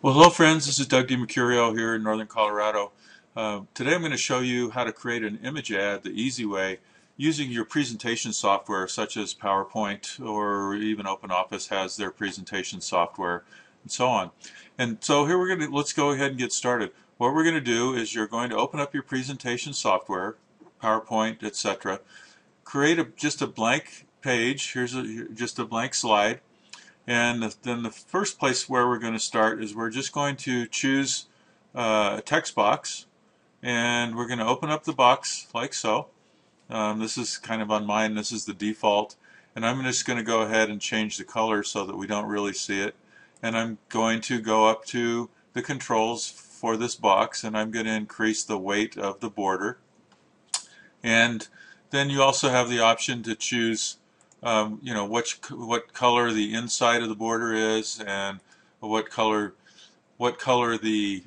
Well, hello friends, this is Doug DiMercurio here in Northern Colorado. Today I'm going to show you how to create an image ad the easy way using your presentation software such as PowerPoint, or even OpenOffice has their presentation software and so on. And so here let's go ahead and get started. What we're going to do is you're going to open up your presentation software, PowerPoint, etc. Create just a blank page. Here's just a blank slide. And then the first place where we're going to start is we're just going to choose a text box, and we're going to open up the box like so. This is kind of on mine, this is the default, and I'm just going to go ahead and change the color so that we don't really see it. And I'm going to go up to the controls for this box, and I'm going to increase the weight of the border. And then you also have the option to choose what color the inside of the border is, and what color the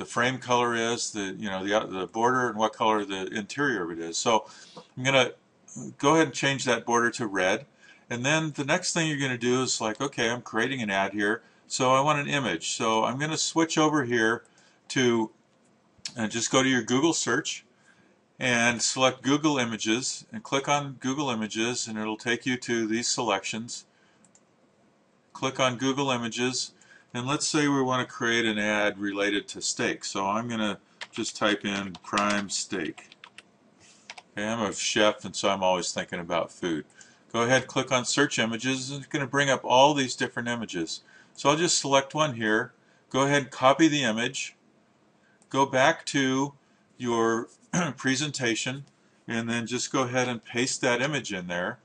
frame color is, the border, and what color the interior of it is. So I'm going to go ahead and change that border to red. And then the next thing you're going to do is okay, I'm creating an ad here, so I want an image. So I'm going to switch over here to just go to your Google search and select Google Images and click on Google Images, and it'll take you to these selections. Click on Google Images, and let's say we want to create an ad related to steak. So I'm going to just type in prime steak. Okay, I'm a chef, and so I'm always thinking about food. Go ahead, click on Search Images, and it's going to bring up all these different images. So I'll just select one here. Go ahead, copy the image, go back to your presentation, and then just go ahead and paste that image in there.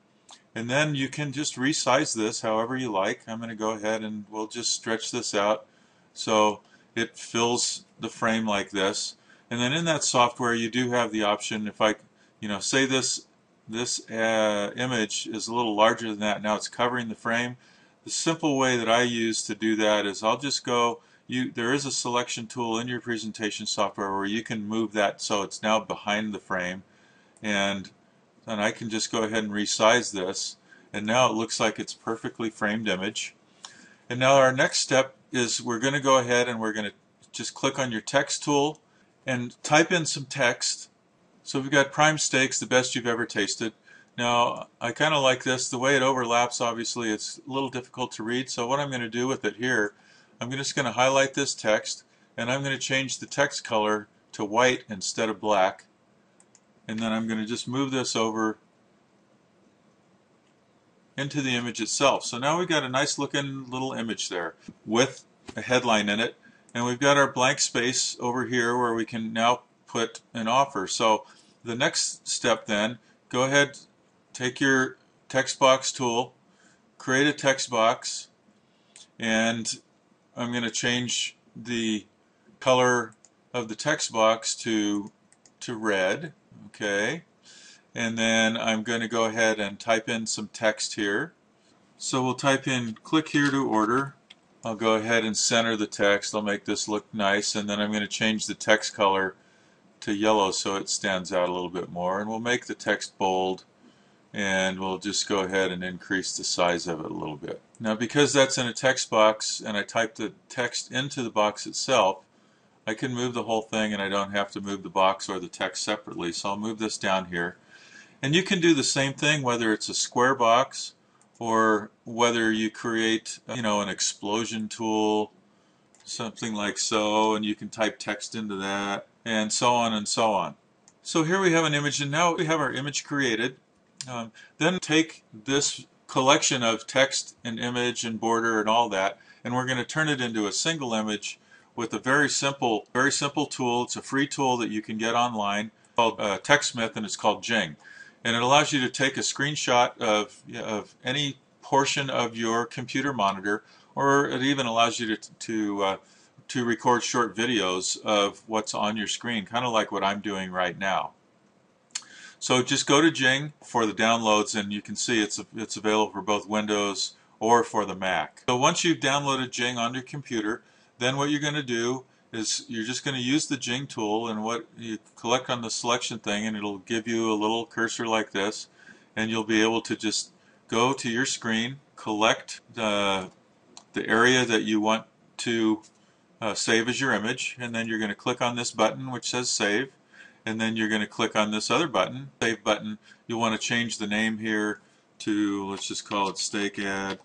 And then you can just resize this however you like. I'm going to go ahead and we'll just stretch this out so it fills the frame like this. And then in that software you do have the option, if I say this image is a little larger than that, now it's covering the frame. The simple way that I use to do that is I'll just go, there is a selection tool in your presentation software where you can move that so it's now behind the frame, and I can just go ahead and resize this, and now it looks like it's perfectly framed image. And now our next step is we're going to go ahead and we're going to just click on your text tool and type in some text. So we've got prime steaks, the best you've ever tasted. Now I kind of like this. The way it overlaps, obviously it's a little difficult to read, so what I'm going to do with it here, I'm just going to highlight this text, and I'm going to change the text color to white instead of black. And then I'm going to just move this over into the image itself. So now we've got a nice looking little image there with a headline in it, and we've got our blank space over here where we can now put an offer. So the next step then, go ahead, take your text box tool, create a text box, and I'm going to change the color of the text box to red. Okay, and then I'm going to go ahead and type in some text here. So we'll type in click here to order. I'll go ahead and center the text. I'll make this look nice, and then I'm going to change the text color to yellow so it stands out a little bit more, and we'll make the text bold, and we'll just go ahead and increase the size of it a little bit. Now because that's in a text box and I typed the text into the box itself, I can move the whole thing and I don't have to move the box or the text separately. So I'll move this down here. And you can do the same thing whether it's a square box or whether you create an explosion tool, something like so, and you can type text into that, and so on and so on. So here we have an image, and now we have our image created. Then take this collection of text and image and border and all that, and we're going to turn it into a single image with a very simple tool. It's a free tool that you can get online called TextSmith, and it's called Jing. And it allows you to take a screenshot of any portion of your computer monitor, or it even allows you to record short videos of what's on your screen, kind of like what I'm doing right now. So just go to Jing for the downloads, and you can see it's available for both Windows or for the Mac. So once you've downloaded Jing on your computer, then what you're going to do is you're just going to use the Jing tool, and what you click on the selection thing, and it'll give you a little cursor like this, and you'll be able to just go to your screen, collect the area that you want to save as your image, and then you're going to click on this button which says save, and then you're going to click on this other button, save button. You'll want to change the name here to, let's just call it steak ad.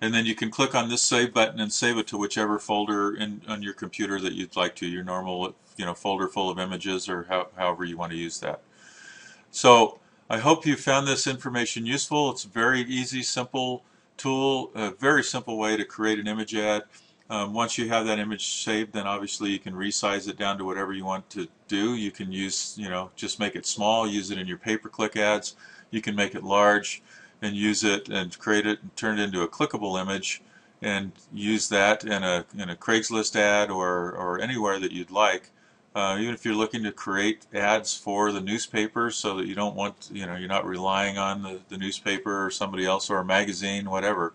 And then you can click on this save button and save it to whichever folder on your computer that you'd like to, your normal folder full of images, or however you want to use that. So I hope you found this information useful. It's a very easy, simple tool, a very simple way to create an image ad. Once you have that image saved, then obviously you can resize it down to whatever you want to do. You can use, just make it small, use it in your pay-per-click ads. You can make it large and use it and create it and turn it into a clickable image and use that in a Craigslist ad or anywhere that you'd like. Even if you're looking to create ads for the newspaper, so that you don't want, you're not relying on the newspaper or somebody else or a magazine, whatever.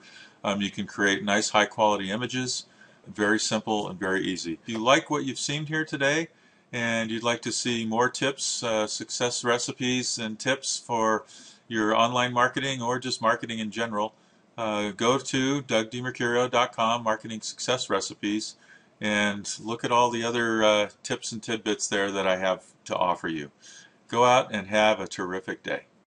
You can create nice high quality images. Very simple and very easy. If you like what you've seen here today and you'd like to see more tips, success recipes and tips for your online marketing or just marketing in general, go to DougDiMercurio.com, Marketing Success Recipes, and look at all the other tips and tidbits there that I have to offer you. Go out and have a terrific day.